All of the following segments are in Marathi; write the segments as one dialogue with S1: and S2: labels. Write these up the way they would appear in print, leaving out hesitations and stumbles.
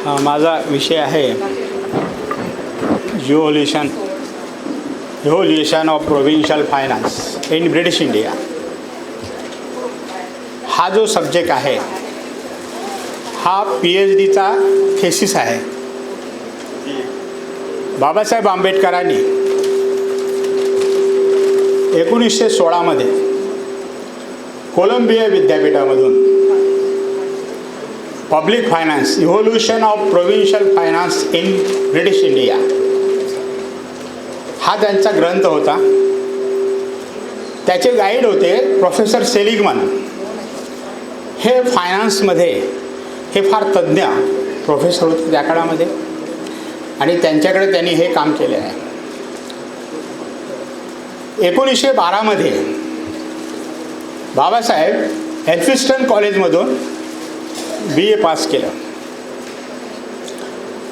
S1: हा माझा विषय आहे evolution of provincial finance in British India. हा जो सब्जेक्ट आहे हा PhDचा थेसिस आहे. बाबासाहेब आंबेडकरांनी 1916 मध्ये कोलंबिया विद्यापीठामधून public finance evolution of provincial finance in British India हा त्यांचा ग्रंथ होता. त्याचे गाईड होते प्रोफेसर सेलिगमन. हे फायनान्समध्ये हे फार तज्ज्ञ प्रोफेसर होते त्या काळामध्ये आणि त्यांच्याकडे त्यांनी हे काम केले आहे. 1912 मध्ये बाबासाहेब एल्फिस्टन कॉलेजमधून BA पास केलं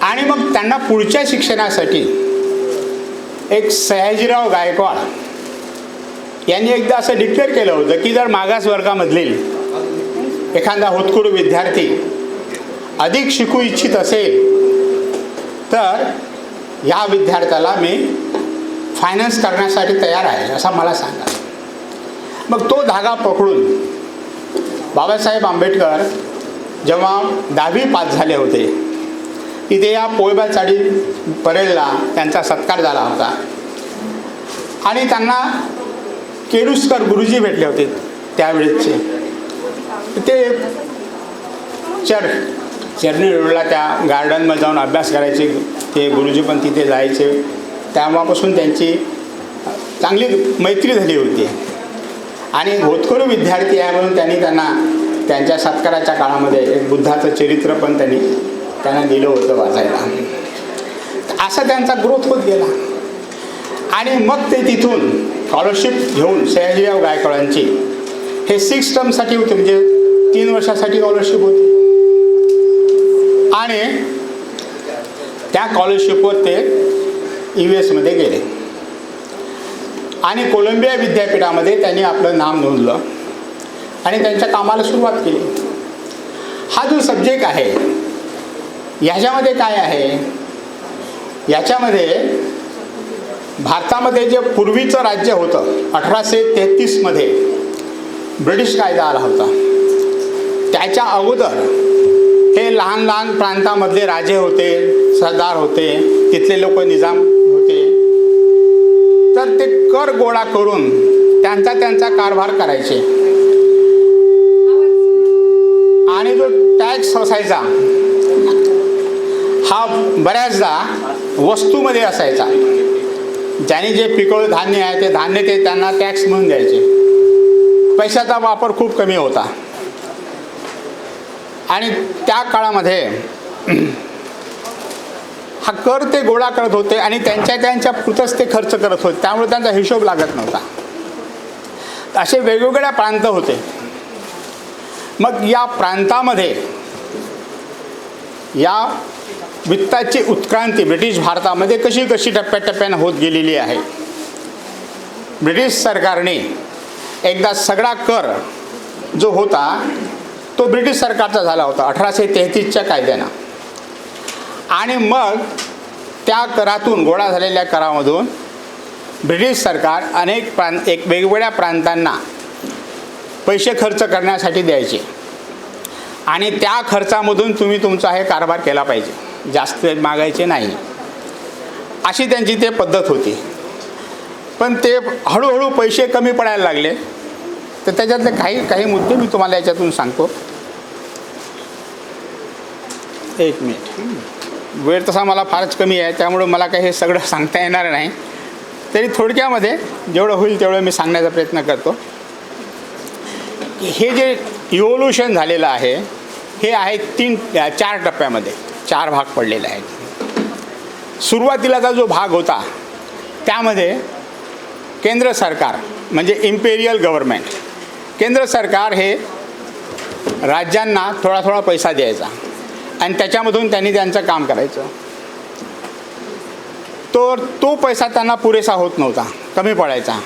S1: आणि मग त्यांना पुढच्या शिक्षणासाठी एक सयाजीराव गायकवाड यांनी एकदा असं डिक्लेअर केलं होतं की जर मागास वर्गामधील एखादा होतकरू विद्यार्थी अधिक शिकू इच्छित असेल तर या विद्यार्थ्याला मी फायनान्स करण्यासाठी तयार आहे असं मला सांगा. मग तो धागा पकडून बाबासाहेब आंबेडकर जेव्हा 10वी पास झाले होते तिथे या पोयबाचाडी परेलला त्यांचा सत्कार झाला होता आणि त्यांना केडुस्कर गुरुजी भेटले होते त्यावेळेसचे. ते चर्नी रोडला त्या गार्डनमध्ये जाऊन अभ्यास करायचे. ते गुरुजी पण तिथे जायचे. तेव्हापासून त्यांची चांगली मैत्री झाली होती आणि होतकरू विद्यार्थी आहे म्हणून त्यांना त्यांच्या सत्काराच्या काळामध्ये एक बुद्धाचं चरित्र पण त्यांना दिलं होतं वाचायला. असा त्यांचा ग्रोथ होत गेला आणि मग ते तिथून स्कॉलरशिप घेऊन सयाजीराव गायकवाडांची हे 6 टर्मसाठी होते, म्हणजे 3 वर्षासाठी स्कॉलरशिप होती आणि त्या स्कॉलरशिपवर ते US मध्ये गेले आणि कोलंबिया विद्यापीठामध्ये त्यांनी आपलं नाव नोंदलं आणि त्यांच्या कामाला सुरुवात केली. हा जो सब्जेक्ट आहे ह्याच्यामध्ये काय आहे, याच्यामध्ये भारतामध्ये जे पूर्वीचं राज्य होतं 1833 मध्ये ब्रिटिश कायदा आला होता. त्याच्या अगोदर हे लहान लहान प्रांतामधले राजे होते, सरदार होते, तिथले लोक निजाम होते. तर ते कर गोळा करून त्यांचा कारभार करायचे आणि जो टॅक्स असायचा हा बऱ्याचदा वस्तूमध्ये असायचा. ज्यांनी जे पिकवलं धान्य आहे ते धान्य ते त्यांना टॅक्स म्हणून द्यायचे. पैशाचा वापर खूप कमी होता आणि त्या काळामध्ये हा कर ते गोळा करत होते आणि त्यांच्या पुरतच ते खर्च करत होते. त्यामुळे त्यांचा हिशोब लागत नव्हता. असे वेगवेगळ्या प्रांत होते. मग या प्रांतामध्ये या वित्ताची उत्क्रांती ब्रिटिश भारतामध्ये कशी कशी टप्प्याटप्प्यानं होत गेलेली आहे. ब्रिटिश सरकारने एकदा सगळा कर जो होता तो ब्रिटिश सरकारचा झाला होता 1833च्या कायद्यानं आणि मग त्या करातून गोळा झालेल्या करामधून ब्रिटिश सरकार एक वेगवेगळ्या प्रांतांना पैसे खर्च करण्यासाठी द्यायचे आणि त्या खर्चामधून तुम्ही तुमचा हे कारभार केला पाहिजे, जास्त मागायचे नाही, अशी त्यांची ते पद्धत होती. पण ते हळूहळू पैसे कमी पडायला लागले. तर त्याच्यातले काही मुद्दे मी तुम्हाला याच्यातून सांगतो. एक मिनिट, वेळ तसा मला फारच कमी आहे त्यामुळं मला काही हे सगळं सांगता येणार नाही. तरी थोडक्यामध्ये जेवढं होईल तेवढं मी सांगण्याचा प्रयत्न करतो. हे जे इव्होल्युशन झालेलं आहे हे आहे 4 टप्प्यामध्ये 4 भाग पडलेले आहेत. सुरुवातीलाचा जो भाग होता त्यामध्ये केंद्र सरकार म्हणजे इम्पेरियल गव्हर्नमेंट, केंद्र सरकार हे राज्यांना थोडा थोडा पैसा द्यायचा आणि त्याच्यामधून त्यांनी त्यांचं काम करायचं. तो पैसा त्यांना पुरेसा होत नव्हता, कमी पडायचा.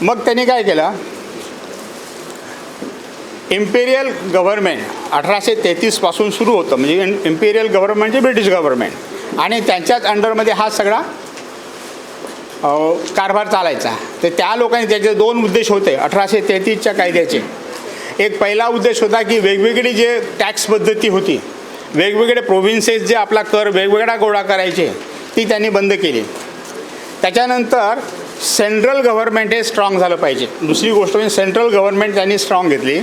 S1: मग त्यांनी काय केलं, इम्पेरियल गव्हर्मेंट 1833 पासून सुरू होतं, म्हणजे इम्पेरियल गव्हर्मेंट म्हणजे ब्रिटिश गव्हर्मेंट, आणि त्यांच्याच अंडरमध्ये हा सगळा कारभार चालायचा. तर त्या लोकांनी त्याचे दोन उद्देश होते 1833च्या कायद्याचे. एक पहिला उद्देश होता की वेगवेगळी जे टॅक्स पद्धती होती, वेगवेगळे प्रोव्हिन्सेस जे आपला कर वेगवेगळा गोळा करायचे, ती त्यांनी बंद केली. त्याच्यानंतर सेंट्रल गव्हर्मेंट हे स्ट्रॉंग झालं पाहिजे. दुसरी गोष्ट म्हणजे सेंट्रल गव्हर्मेंट त्यांनी स्ट्रॉंग घेतली,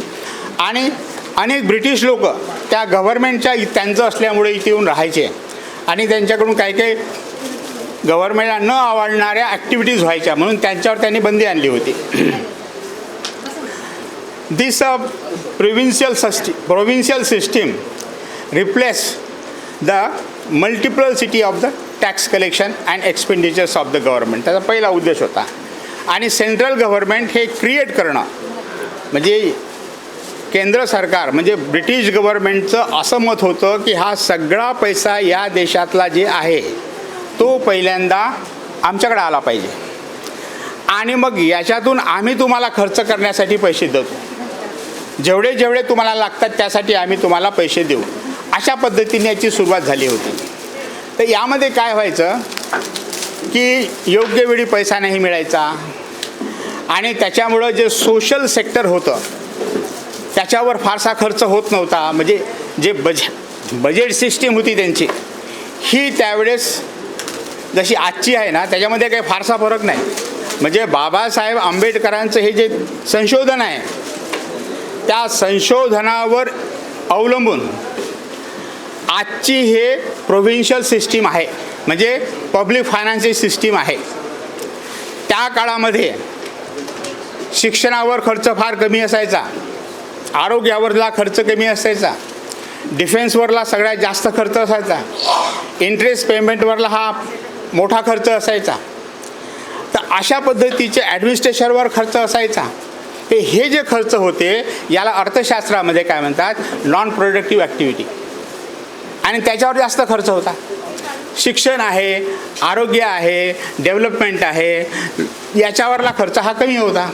S1: आणि अनेक ब्रिटिश लोक त्या गव्हर्मेंटच्या त्यांचं असल्यामुळे इथे येऊन राहायचे, आणि त्यांच्याकडून काही काही गव्हर्मेंटला न आवडणाऱ्या ॲक्टिव्हिटीज व्हायच्या, म्हणून त्यांच्यावर त्यांनी बंदी आणली होती. This provincial system replace the multiplicity of the tax collection and expenditures of the government. त्याचा पहिला उद्देश होता. आणि सेंट्रल गव्हर्मेंट हे क्रिएट करणं, म्हणजे केंद्र सरकार म्हणजे ब्रिटिश गव्हर्मेंटचं असं मत होतं की हा सगळा पैसा या देशातला जे आहे तो पहिल्यांदा आमच्याकडे आला पाहिजे, आणि मग याच्यातून आम्ही तुम्हाला खर्च करण्यासाठी पैसे देतो, जेवढे जेवढे तुम्हाला लागतात त्यासाठी आम्ही तुम्हाला पैसे देऊ. अशा पद्धतीने याची सुरुवात झाली होती. तर यामध्ये काय व्हायचं की योग्य वेळी पैसा नाही मिळायचा, आणि त्याच्यामुळं जे सोशल सेक्टर होतं त्याच्यावर फारसा खर्च होत नव्हता. म्हणजे जे बजेट सिस्टीम होती त्यांची, ही त्यावेळेस जशी आजची आहे ना त्याच्यामध्ये काही फारसा फरक नाही. म्हणजे बाबासाहेब आंबेडकरांचं हे जे संशोधन आहे त्या संशोधनावर अवलंबून आजची हे प्रोव्हिन्शियल सिस्टीम आहे, म्हणजे पब्लिक फायनान्सची सिस्टीम आहे. त्या काळामध्ये शिक्षणावर खर्च फार कमी असायचा, आरोग्यावरला खर्च कमी असायचा, डिफेन्सवरला सगळ्यात जास्त खर्च असायचा, इंटरेस्ट पेमेंटवरला हा मोठा खर्च असायचा. तर अशा पद्धतीचे ॲडमिनिस्ट्रेशनवर खर्च असायचा. हे जे खर्च होते याला अर्थशास्त्रामध्ये काय म्हणतात, नॉन प्रोडक्टिव्ह ॲक्टिव्हिटी, आणि त्याच्यावर जास्त खर्च होता. शिक्षण आहे, आरोग्य आहे, डेव्हलपमेंट आहे, याच्यावरला खर्च हा कमी होता.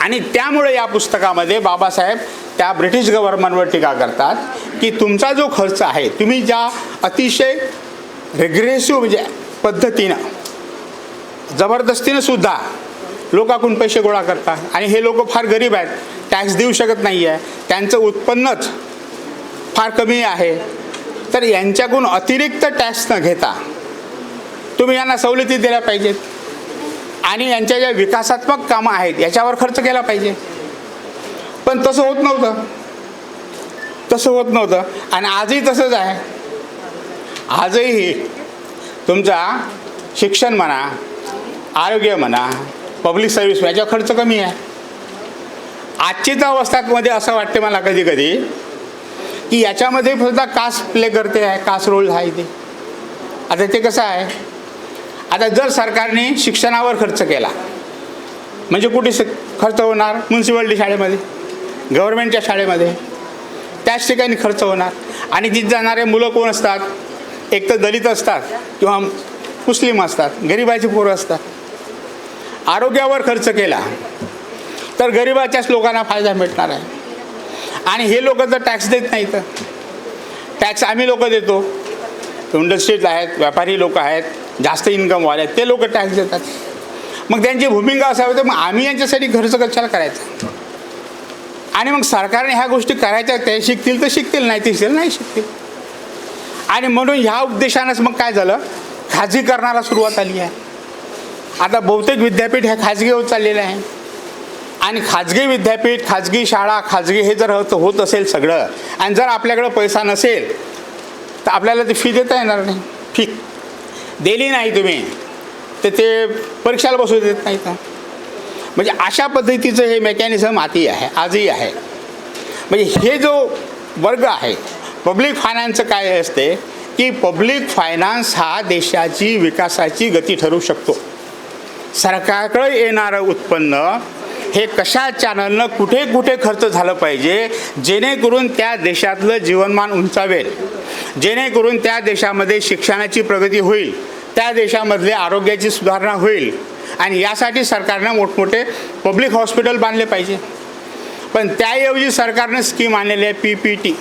S1: आणि त्यामुळे या पुस्तकामध्ये बाबासाहेब त्या ब्रिटिश गव्हर्नमेंटवर टीका करतात की तुमचा जो खर्च आहे, तुम्ही ज्या अतिशय रेग्रेसिव्ह म्हणजे पद्धतीनं जबरदस्तीनं सुद्धा लोकांकडून पैसे गोळा करतात, आणि हे लोक फार गरीब आहेत, टॅक्स देऊ शकत नाही आहे, त्यांचं उत्पन्नच फार कमी आहे. तर यांच्याकडून अतिरिक्त टॅक्स न घेता तुम्ही यांना सवलती दिल्या पाहिजेत, आणि यांच्या ज्या विकासात्मक कामं आहेत याच्यावर खर्च केला पाहिजे. पण तसं होत नव्हतं, आणि आजही तसंच आहे. आजही तुमचा शिक्षण म्हणा, आरोग्य म्हणा, पब्लिक सर्व्हिस याच्यावर खर्च कमी आहे. आजचीच अवस्थामध्ये असं वाटते मला कधी कधी की याच्यामध्ये सुद्धा कास्ट प्ले करते आहे, कास्ट रोल आहे ते. आता ते कसं आहे, आता जर सरकारने शिक्षणावर खर्च केला म्हणजे कुठे खर्च होणार, म्युन्सिपाल्टी शाळेमध्ये, गव्हर्नमेंटच्या शाळेमध्ये, त्याच ठिकाणी खर्च होणार. आणि तिथे जाणारे मुलं कोण असतात, एक तर दलित असतात किंवा मुस्लिम असतात, गरिबाची पोरं असतात. आरोग्यावर खर्च केला तर गरिबाच्याच लोकांना फायदा मिळणार आहे, आणि हे लोक तर टॅक्स देत नाही. तर टॅक्स आम्ही लोक देतो, इंडस्ट्रीज आहेत, व्यापारी लोक आहेत, जास्त इन्कमवाले आहेत, ते लोक टॅक्स देतात. मग त्यांची भूमिका असावी तर मग आम्ही यांच्यासाठी खर्च कशाला करायचा. आणि मग सरकारने ह्या गोष्टी करायच्या, ते शिकतील तर शिकतील, नाही शिकतील. आणि म्हणून ह्या उद्देशानंच मग काय झालं, खाजगीकरणाला सुरुवात आली आहे. आता बहुतेक विद्यापीठ ह्या खाजगी होत चाललेले आहे, आणि खाजगी विद्यापीठ, खाजगी शाळा, खाजगी हे जर होत असेल सगळं, आणि जर आपल्याकडं पैसा नसेल तर आपल्याला ते फी देता येणार नाही. फी दिली नाही तुम्ही तर ते परीक्षाला बसू देत नाही. तर म्हणजे अशा पद्धतीचं हे मेकॅनिझम आजही आहे. म्हणजे हे जो वर्ग आहे पब्लिक फायनान्सचं काय असते की पब्लिक फायनान्स हा देशाची विकासाची गती ठरवू शकतो. सरकारकडे येणारं उत्पन्न हे कशा चॅनलनं कुठे कुठे खर्च झालं पाहिजे, जेणेकरून त्या देशातलं जीवनमान उंचावेल, जेणेकरून त्या देशामध्ये शिक्षणाची प्रगती होईल, त्या देशामधले आरोग्याची सुधारणा होईल, आणि यासाठी सरकारनं मोठमोठे पब्लिक हॉस्पिटल बांधले पाहिजे. पण त्याऐवजी सरकारने स्कीम आणलेली आहे PPT,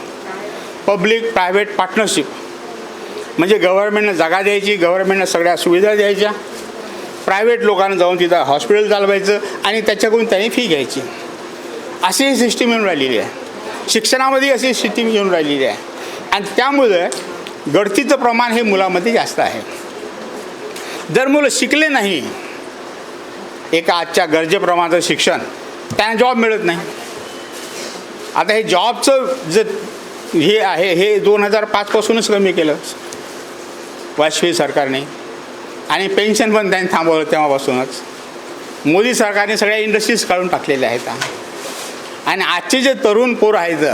S1: पब्लिक प्रायव्हेट पार्टनरशिप. म्हणजे गव्हर्नमेंटनं जागा द्यायची, गव्हर्नमेंटनं सगळ्या सुविधा द्यायच्या, प्रायव्हेट लोकांना जाऊन तिथं हॉस्पिटल चालवायचं आणि त्याच्याकडून त्यांनी फी घ्यायची. अशी ही सिस्टीम येऊन राहिलेली आहे. शिक्षणामध्ये अशी सिस्टीम येऊन राहिलेली आहे आणि त्यामुळे गळतीचं प्रमाण हे मुलामध्ये जास्त आहे. जर मुलं शिकले नाही एका आजच्या गरजेप्रमाणेचं शिक्षण, त्यांना जॉब मिळत नाही. आता हे जॉबचं जे हे आहे हे 2005पासूनच कमी केलं वाजपेयी सरकारने आणि पेन्शन पण त्यांनी थांबवलं तेव्हापासूनच. मोदी सरकारने सगळ्या इंडस्ट्रीज काढून टाकलेल्या आहेत. आणि आजचे जे तरुण पोरं आहेत,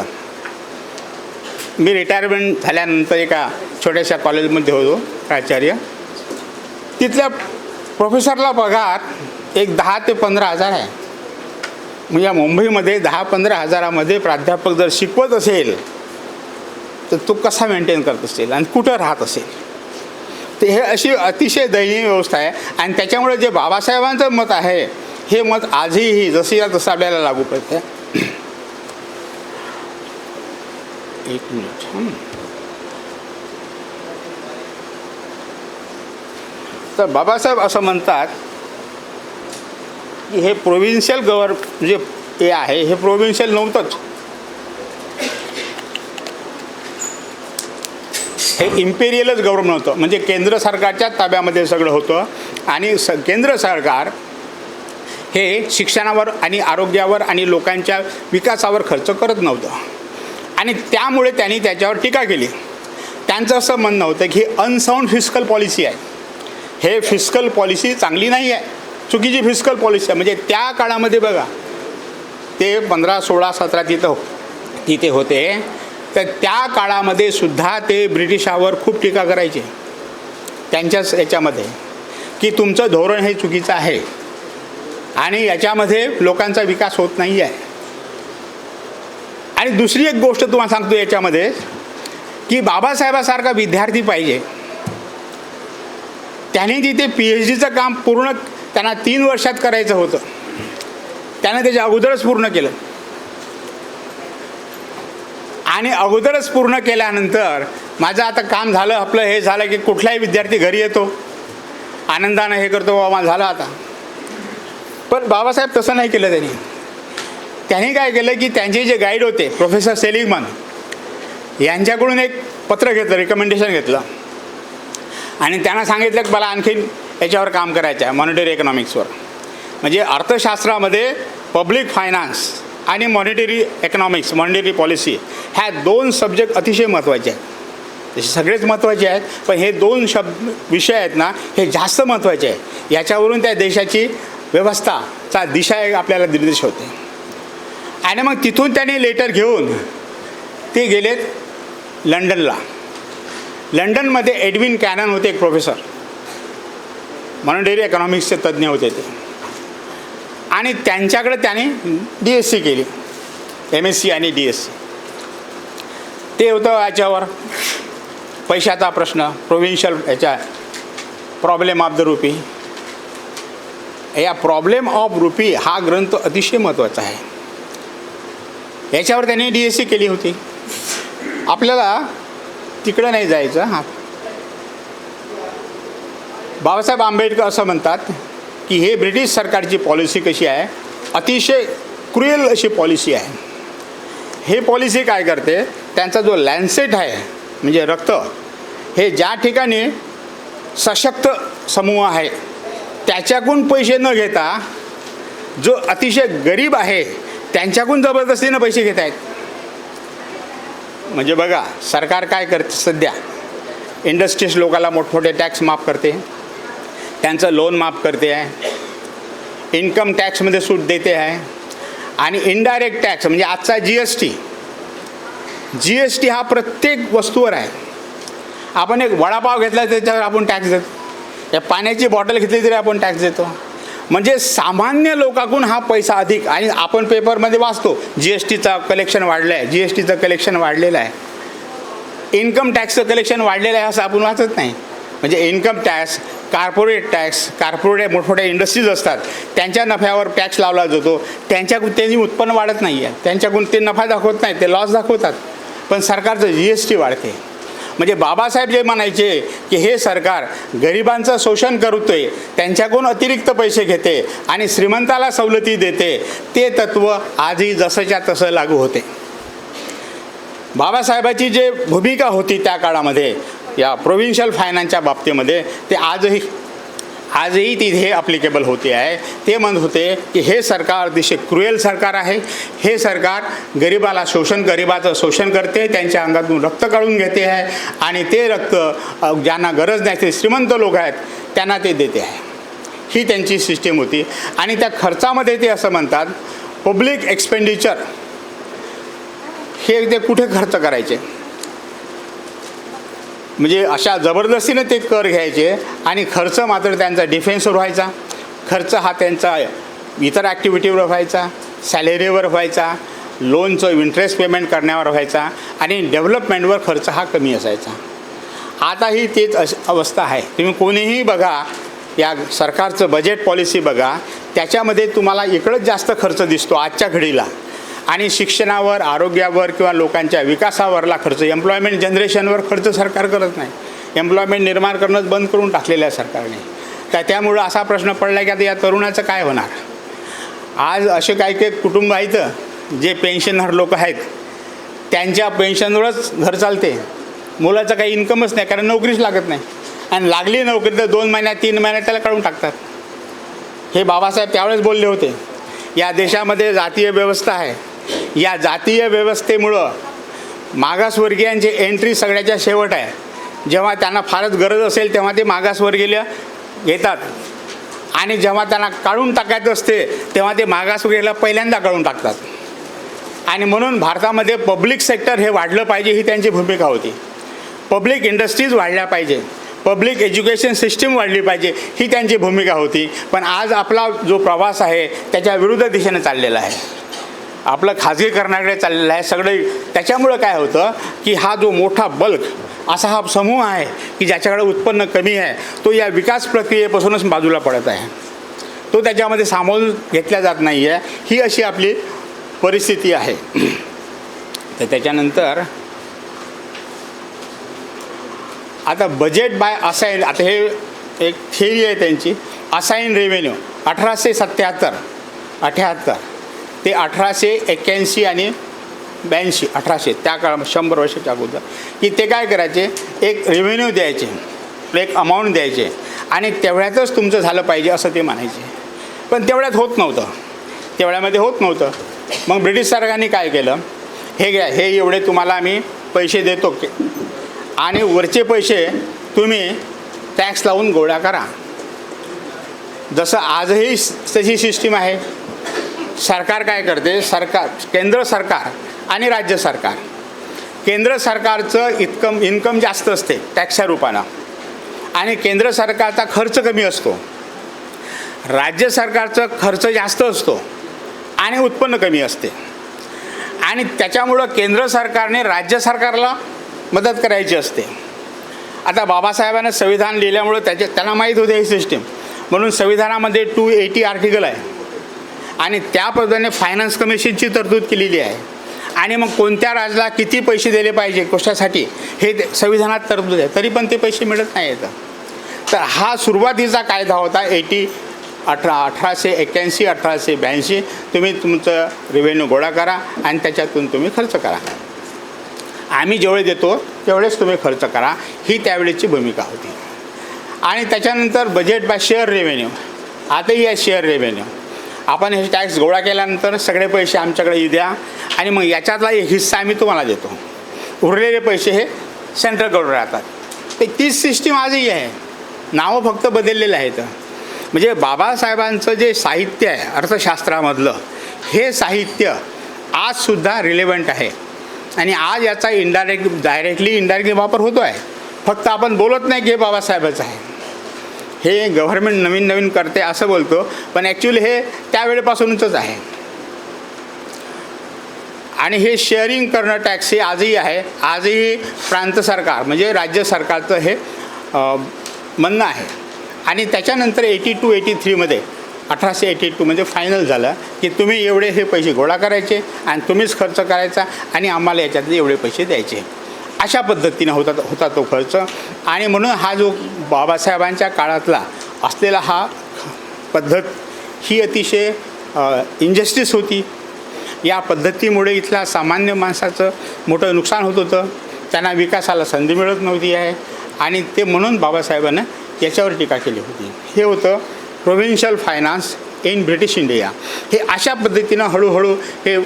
S1: मी रिटायरमेंट झाल्यानंतर एका छोट्याशा कॉलेजमध्ये होतो प्राचार्य, तिथल्या प्रोफेसरला पगार एक 10 ते 15 हजार आहे. म्हणजे मुंबईमध्ये 10-15 हजारामध्ये प्राध्यापक जर शिकवत असेल तर तो कसा मेंटेन करत असेल आणि कुठं राहत असेल. ते हे अशी अतिशय दयनीय व्यवस्था आहे. आणि त्याच्यामुळे जे बाबासाहेबांचं मत आहे हे मत आजही जसं या तसं आपल्याला लागू पडतं. एक मिनिट. तर बाबासाहेब असं म्हणतात की हे प्रोव्हिन्शियल जे हे आहे हे प्रोव्हिन्शियल नव्हतंच, हे इम्पेरियलच गव्हर्नमेंट होतं. म्हणजे केंद्र सरकारच्या ताब्यामध्ये सगळं होतं आणि केंद्र सरकार हे शिक्षणावर आणि आरोग्यावर आणि लोकांच्या विकासावर खर्च करत नव्हतं. आणि त्यामुळे त्यांनी त्याच्यावर टीका केली. त्यांचं असं म्हणणं होतं की ही अनसाऊंड फिस्कल पॉलिसी आहे, हे फिस्कल पॉलिसी चांगली नाही आहे, चुकीची फिस्कल पॉलिसी आहे. म्हणजे त्या काळामध्ये बघा ते 15, 16, 17 तिथे होते, तर त्या काळामध्ये सुद्धा ते ब्रिटिशावर खूप टीका करायचे त्यांच्याच याच्यामध्ये की तुमचं धोरण हे चुकीचं आहे आणि याच्यामध्ये लोकांचा विकास होत नाही आहे. आणि दुसरी एक गोष्ट तुम्हाला सांगतो याच्यामध्ये की बाबासाहेबासारखा विद्यार्थी पाहिजे. त्याने तिथे PhDचं काम पूर्ण त्यांना 3 वर्षात करायचं होतं, त्याने त्याच्या अगोदरच पूर्ण केलं. आणि अगोदरच पूर्ण केल्यानंतर माझं आता काम झालं, आपलं हे झालं की कुठलाही विद्यार्थी घरी येतो आनंदानं हे करतो, बाबा झालं आता. पण बाबासाहेब तसं नाही केलं. त्यांनी काय केलं की त्यांचे जे गाईड होते प्रोफेसर सेलिगमन यांच्याकडून एक पत्र घेतलं, रिकमेंडेशन घेतलं आणि त्यांना सांगितलं की मला आणखीन याच्यावर काम करायचं आहे, मॉनिटरी इकॉनॉमिक्सवर. म्हणजे अर्थशास्त्रामध्ये पब्लिक फायनान्स आणि मॉनिटरी इकॉनॉमिक्स, मॉनिटरी पॉलिसी ह्या 2 सब्जेक्ट अतिशय महत्त्वाचे आहेत. तसे सगळेच महत्त्वाचे आहेत, पण हे 2 विषय आहेत ना हे जास्त महत्त्वाचे आहेत. याच्यावरून त्या देशाची व्यवस्थाचा दिशा आपल्याला निर्देश होते. आणि मग तिथून त्याने लेटर घेऊन ते गेलेत लंडनला. लंडनमध्ये एडविन कॅनन होते एक प्रोफेसर, मॉनिटरी इकॉनॉमिक्सचे तज्ज्ञ होते ते. आणि त्यांच्याकडे त्याने DSc केली, MSc आणि DSc. ते होतं याच्यावर पैशाचा प्रश्न, प्रोव्हिन्शियल याच्या प्रॉब्लेम ऑफ द रुपी. या प्रॉब्लेम ऑफ रुपी हा ग्रंथ अतिशय महत्त्वाचा आहे. याच्यावर त्यांनी DSc केली होती. आपल्याला तिकडं नाही जायचं. हां, बाबासाहेब आंबेडकर असं म्हणतात की हे ब्रिटिश सरकारची पॉलिसी कशी आहे, अतिशय क्रुएल अशी पॉलिसी आहे. हे पॉलिसी काय करते, त्यांचा जो लॅन्सेट आहे म्हणजे रक्त, हे ज्या ठिकाणी सशक्त समूह आहे त्याच्याकडून पैसे न घेता जो अतिशय गरीब आहे त्यांच्याकडून जबरदस्तीनं पैसे घेत आहेत. म्हणजे बघा सरकार काय करते, सध्या इंडस्ट्रीज लोकांना मोठमोठे टॅक्स माफ करते, त्यांचं लोन माफ करते आहे, इन्कम टॅक्समध्ये सूट देते आहे. आणि इनडायरेक्ट टॅक्स म्हणजे आजचा GST हा प्रत्येक वस्तूवर आहे. आपण एक वडापाव घेतला त्याच्यावर आपण टॅक्स देतो, या पाण्याची बॉटल घेतली तरी आपण टॅक्स देतो. म्हणजे सामान्य लोकांकडून हा पैसा अधिक. आणि आपण पेपरमध्ये वाचतो GSTचं कलेक्शन वाढलं आहे, GSTचं कलेक्शन वाढलेलं आहे, इन्कम टॅक्सचं कलेक्शन वाढलेलं आहे असं आपण वाचत नाही. म्हणजे income tax corporate tax, corporate मोठमोठ्या इंडस्ट्रीज असतात त्यांच्या नफ्यावर टॅक्स लावला जातो. त्यांनी उत्पन्न वाढत नाही आहे, त्यांच्याकडून ते नफा दाखवत नाही, ते लॉस दाखवतात, पण सरकारचं GST वाढते. म्हणजे बाबासाहेब जे म्हणायचे की हे सरकार गरिबांचं शोषण करतोय, त्यांच्याकडून अतिरिक्त पैसे घेते आणि श्रीमंताला सवलती देते, ते तत्त्व आजही जसंच्या तसं लागू होते. बाबासाहेबाची जे भूमिका होती त्या काळामध्ये या प्रोव्हिन्शियल फायनान्सच्या बाबतीमध्ये, ते आजही तिथे ॲप्लिकेबल होते आहे. ते म्हणत होते की हे सरकार अतिशय क्रुएल सरकार आहे, हे सरकार गरिबाचं शोषण करते, त्यांच्या अंगातून रक्त काढून घेते आहे आणि ते रक्त ज्यांना गरज नाही, ते श्रीमंत लोक आहेत त्यांना ते देते आहे. ही त्यांची सिस्टीम होती. आणि त्या खर्चामध्ये ते असं म्हणतात, पब्लिक एक्सपेंडिचर हे ते कुठे खर्च करायचे, म्हणजे अशा जबरदस्तीने ते कर घ्यायचे आणि खर्च मात्र त्यांचा डिफेन्सवर व्हायचा. खर्च हा त्यांचा इतर ॲक्टिव्हिटीवर व्हायचा, सॅलरीवर व्हायचा, लोनचं इंटरेस्ट पेमेंट करण्यावर व्हायचा आणि डेव्हलपमेंटवर खर्च हा कमी असायचा. आताही तेच अवस्था आहे. तुम्ही कोणीही बघा, या सरकारचं बजेट पॉलिसी बघा, त्याच्यामध्ये तुम्हाला इकडंच जास्त खर्च दिसतो आजच्या घडीला. आणि शिक्षणावर, आरोग्यावर किंवा लोकांच्या विकासावरला खर्च, एम्प्लॉयमेंट जनरेशनवर खर्च सरकार करत नाही. एम्प्लॉयमेंट निर्माण करणंच बंद करून टाकलेलं आहे सरकारने. त्यामुळं असा प्रश्न पडला की आता या तरुणाचं काय होणार. आज असे काही काही कुटुंब आहेत जे पेन्शनर लोक आहेत, त्यांच्या पेन्शनवरच घर चालते, मुलाचं काही इन्कमच नाही, कारण नोकरीच लागत नाही. आणि लागली नोकरी तर 2 महिन्यात 3 महिन्यात त्याला काढून टाकतात. हे बाबासाहेब त्यावेळेस बोलले होते. या देशामध्ये जातीय व्यवस्था आहे, या जातीय व्यवस्थेमुळं मागासवर्गीयांची एंट्री सगळ्याच्या शेवट आहे. जेव्हा त्यांना फारच गरज असेल तेव्हा ते मागासवर्गीय घेतात आणि जेव्हा त्यांना काढून टाकायचं असते तेव्हा ते मागासवर्गीयाला पहिल्यांदा काढून टाकतात. आणि म्हणून भारतामध्ये पब्लिक सेक्टर हे वाढलं पाहिजे ही त्यांची भूमिका होती. पब्लिक इंडस्ट्रीज वाढल्या पाहिजे, पब्लिक एज्युकेशन सिस्टीम वाढली पाहिजे ही त्यांची भूमिका होती. पण आज आपला जो प्रवास आहे त्याच्या विरुद्ध दिशेने चाललेला आहे. आपलं खाजगीकरणाकडे चाललेलं आहे सगळं. त्याच्यामुळं काय होतं की हा जो मोठा बल्क असा हा समूह आहे की ज्याच्याकडे उत्पन्न कमी आहे, तो या विकास प्रक्रियेपासूनच बाजूला पडत आहे. तो त्याच्यामध्ये सामावून घेतला जात नाही आहे. ही अशी आपली परिस्थिती आहे. तर त्याच्यानंतर आता बजेट बाय असाइन, आता हे एक थिअरी आहे त्यांची. असाइन रेव्हेन्यू 1877 ते 1881 आणि 82, 1800 त्या काळात 100 वर्षाच्या अगोदर, की ते काय करायचे, एक रेव्हेन्यू द्यायचे, एक अमाऊंट द्यायचे आणि तेवढ्यातच तुमचं झालं पाहिजे असं ते म्हणायचे. पण तेवढ्यात होत नव्हतं, तेवढ्यामध्ये होत नव्हतं. मग ब्रिटिश सरकारने काय केलं, हे घ्या, हे एवढे तुम्हाला आम्ही पैसे देतो आणि वरचे पैसे तुम्ही टॅक्स लावून गोळा करा. जसं आजही तशी सिस्टीम आहे. सरकार काय करते, केंद्र सरकार आणि राज्य सरकार, केंद्र सरकारचं इन्कम जास्त असते टॅक्सच्या रूपानं आणि केंद्र सरकारचा खर्च कमी असतो. राज्य सरकारचं खर्च जास्त असतो आणि उत्पन्न कमी असते. आणि त्याच्यामुळं केंद्र सरकारने राज्य सरकारला मदत करायची असते. आता बाबासाहेबांना संविधान लिहिल्यामुळं त्यांना माहीत होते ही सिस्टीम, म्हणून संविधानामध्ये 280 आर्टिकल आहे आणि त्या पद्धतीने फायनान्स कमिशनची तरतूद केलेली आहे. आणि मग कोणत्या राज्याला किती पैसे दिले पाहिजे कशासाठी हे संविधानात तरतूद आहे, तरी पण ते पैसे मिळत नाही आहेत. तर हा सुरुवातीचा कायदा होता 1881 1882. तुम्ही तुमचं रेव्हेन्यू गोळा करा आणि त्याच्यातून तुम्ही खर्च करा. आम्ही जेवढे देतो तेवढेच तुम्ही खर्च करा, ही त्यावेळेची भूमिका होती. आणि त्याच्यानंतर बजेट बाय शेअर रेव्हेन्यू. आताही आहे शेअर रेव्हेन्यू. आपण हे टॅक्स गोळा केल्यानंतर सगळे पैसे आमच्याकडे येऊ द्या आणि मग याच्यातला एक हिस्सा आम्ही तुम्हाला देतो, उरलेले पैसे हे सेंट्रलकडून राहतात. ते तीच सिस्टीम आजही आहे, नावं फक्त बदललेलं आहेत. म्हणजे बाबासाहेबांचं जे साहित्य आहे अर्थशास्त्रामधलं, हे साहित्य आजसुद्धा रिलेव्हंट आहे आणि आज याचा डायरेक्टली इनडायरेक्टली वापर होतो आहे. फक्त आपण बोलत नाही की हे बाबासाहेबाचं आहे, हे गव्हर्नमेंट नवीन करते असं बोलतो, पण ॲक्च्युली हे त्यावेळेपासूनच आहे. आणि हे शेअरिंग करणं टॅक्स हे आजही आहे. आजही प्रांत सरकार म्हणजे राज्य सरकारचं हे म्हणणं आहे आणि त्याच्यानंतर 82-83मध्ये 1882 म्हणजे फायनल झालं की तुम्ही एवढे हे पैसे गोळा करायचे आणि तुम्हीच खर्च करायचा आणि आम्हाला याच्यातले एवढे पैसे द्यायचे. अशा पद्धतीनं होता तो खर्च. आणि म्हणून हा जो बाबासाहेबांच्या काळातला असलेला हा पद्धत ही अतिशय इनजस्टिस होती. या पद्धतीमुळे इथल्या सामान्य माणसाचं मोठं नुकसान होत होतं. त्यांना विकासाला संधी मिळत नव्हती आहे आणि ते म्हणून बाबासाहेबांना याच्यावर टीका केली होती. हे होतं provincial finance in British India. हे अशा पद्धतीनं हळूहळू हे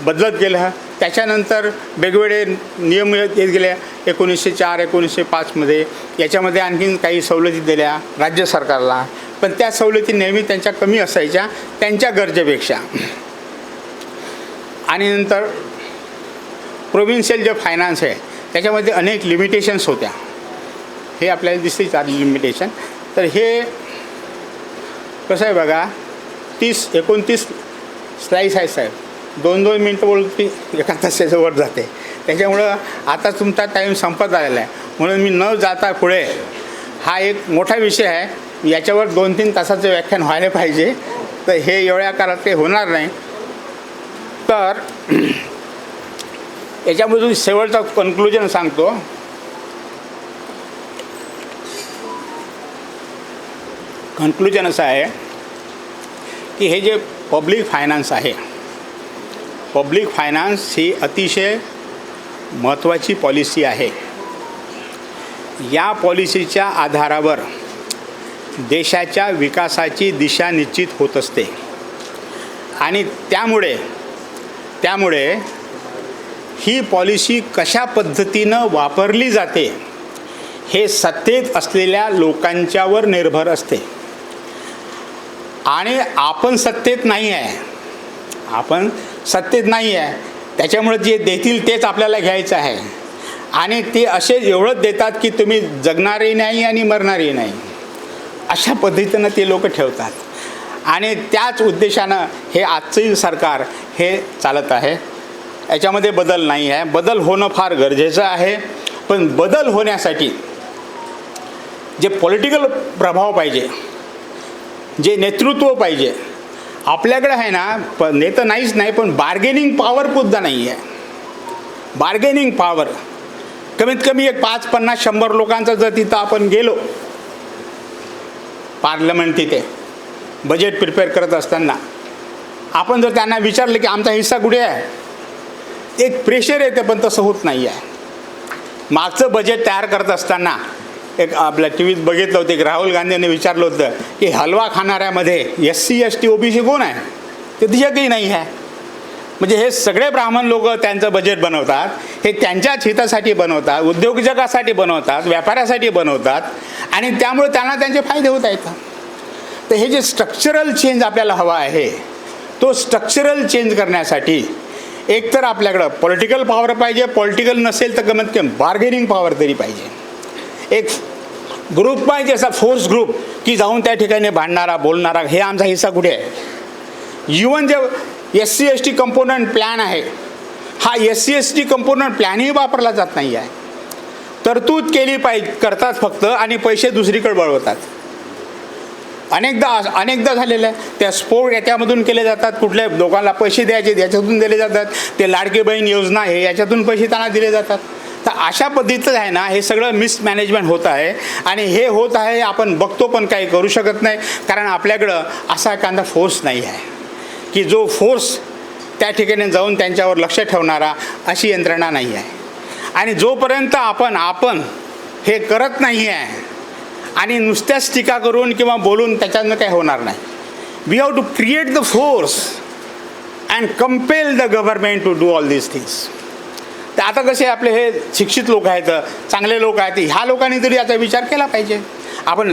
S1: बदलत गेलं. त्याच्यानंतर वेगवेगळे नियम येत गेले. 1904-1905मध्ये याच्यामध्ये आणखीन काही सवलती दिल्या राज्य सरकारला, पण त्या सवलती नेहमी त्यांच्या कमी असायच्या त्यांच्या गरजेपेक्षा. आणि नंतर प्रोव्हिन्शियल जे फायनान्स आहे त्याच्यामध्ये अनेक लिमिटेशन्स होत्या. हे आपल्याला दिसतेच आली लिमिटेशन. तर हे कसं आहे बघा, 29 स्लाईस आहे साहेब. 2-2 मिनटं बोलून ती एका तासाच्या वर जाते. त्याच्यामुळं आता तुमचा टाईम संपत आलेला आहे. म्हणून मी न जाता पुढे, हा एक मोठा विषय आहे, याच्यावर 2-3 तासाचं व्याख्यान व्हायला पाहिजे. तर हे एवढ्या काळात ते होणार नाही. तर याच्यामधून शेवटचा कन्क्लुजन सांगतो. कन्क्लुजन असं आहे की हे जे पब्लिक फायनान्स आहे, पब्लिक फायनान्स ही अतिशय महत्त्वाची पॉलिसी आहे. या पॉलिसीच्या आधारावर देशाच्या विकासाची दिशा निश्चित होत असते. आणि त्यामुळे ही पॉलिसी कशा पद्धतीनं वापरली जाते हे सत्तेत असलेल्या लोकांच्यावर निर्भर असते. आणि आपण सत्तेत नाही आहे, त्याच्यामुळे जे देतील तेच आपल्याला घ्यायचं आहे. आणि ते असे एवढंच देतात की तुम्ही जगणारही नाही आणि मरणारही नाही, अशा पद्धतीनं ते लोक ठेवतात. आणि त्याच उद्देशानं हे आजचंही सरकार हे चालत आहे. याच्यामध्ये बदल नाही आहे. बदल होणं फार गरजेचं आहे. पण बदल होण्यासाठी जे पॉलिटिकल प्रभाव पाहिजे, जे नेतृत्व पाहिजे, आपल्याकडे आहे ना. नेतं नाहीच नाही, पण बार्गेनिंग पॉवरसुद्धा नाही आहे. बार्गेनिंग पॉवर कमीत कमी एक 5-50-100 लोकांचं जर तिथं आपण गेलो पार्लमेंट, तिथे बजेट प्रिपेअर करत असताना आपण जर त्यांना विचारलं की आमचा हिस्सा कुठे आहे, एक प्रेशर येते. पण तसं होत नाही आहे. मागचं बजेट तयार करत असताना एक आपल्या टी व्हीत बघितलं होतं, एक राहुल गांधींनी विचारलं होतं की हलवा खाणाऱ्यामध्ये SC ST OBC कोण आहे, ते दिसतही नाही आहे. म्हणजे हे सगळे ब्राह्मण लोक त्यांचं बजेट बनवतात, हे त्यांच्याच हितासाठी बनवतात, उद्योजकासाठी बनवतात, व्यापाऱ्यासाठी बनवतात आणि त्यामुळे त्यांना त्यांचे फायदे होत आहेत. तर हे जे स्ट्रक्चरल चेंज आपल्याला हवा आहे, तो स्ट्रक्चरल चेंज करण्यासाठी एक तर आपल्याकडं पॉलिटिकल पॉवर पाहिजे. पॉलिटिकल नसेल तर कमीत कमी बार्गेनिंग पॉवर तरी पाहिजे. एक ग्रुप पाहिजे, असा फोर्स ग्रुप की जाऊन त्या ठिकाणी भांडणारा, बोलणारा, हे आमचा हिस्सा कुठे आहे. इवन जे SC ST कंपोनंट प्लॅन आहे, हा SC ST कंपोनंट प्लॅनही वापरला जात नाही आहे. तरतूद केली करतात फक्त आणि पैसे दुसरीकडे वळवतात. अनेकदा झालेलं आहे. त्या स्पोर्ट याच्यामधून केले जातात, कुठल्या लोकांना पैसे द्यायचे याच्यातून दिले जातात. ते लाडकी बहीण योजना आहे, याच्यातून पैसे त्यांना दिले जातात. तर अशा पद्धतीचं आहे ना, हे सगळं मिसमॅनेजमेंट होत आहे. आणि हे होत आहे, आपण बघतो, पण काही करू शकत नाही. कारण आपल्याकडं असा एखादा फोर्स नाही आहे की जो फोर्स त्या ठिकाणी जाऊन त्यांच्यावर लक्ष ठेवणारा, अशी यंत्रणा नाही आहे. आणि जोपर्यंत आपण हे करत नाही आहे आणि नुसत्याच टीका करून किंवा बोलून त्याच्यानं काही होणार नाही. We have to create the force and compel the government to do all these things. तर आता कसे आपले हे शिक्षित लोक आहेत, चांगले लोक आहेत, ह्या लोकांनी तरी याचा विचार केला पाहिजे. आपण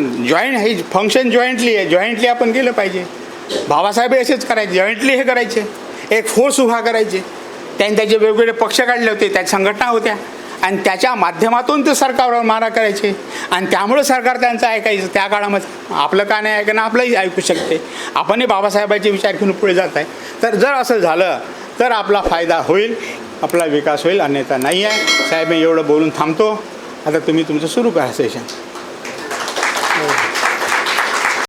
S1: हे फंक्शन जॉईंटली आपण केलं पाहिजे. बाबासाहेब असेच करायचे, जॉईंटली हे करायचे, एक फोर्स उभा करायचे. त्यांनी त्याचे वेगवेगळे पक्ष काढले होते, त्या संघटना होत्या आणि त्याच्या माध्यमातून ते सरकारवर मारा करायचे. आणि त्यामुळे सरकार त्यांचं ऐकायचं. त्या काळामध्ये आपलं का नाही ऐकणं, आपलंही ऐकू शकते. आपणही बाबासाहेबांचे विचार घेऊन पुढे जात आहे. तर जर असं झालं तर आपला फायदा होईल, आपला विकास होईल, अन्यथा नाही आहे. साहेब मी एवढं बोलून थांबतो. आता तुम्ही तुमचं सुरू करा सेशन.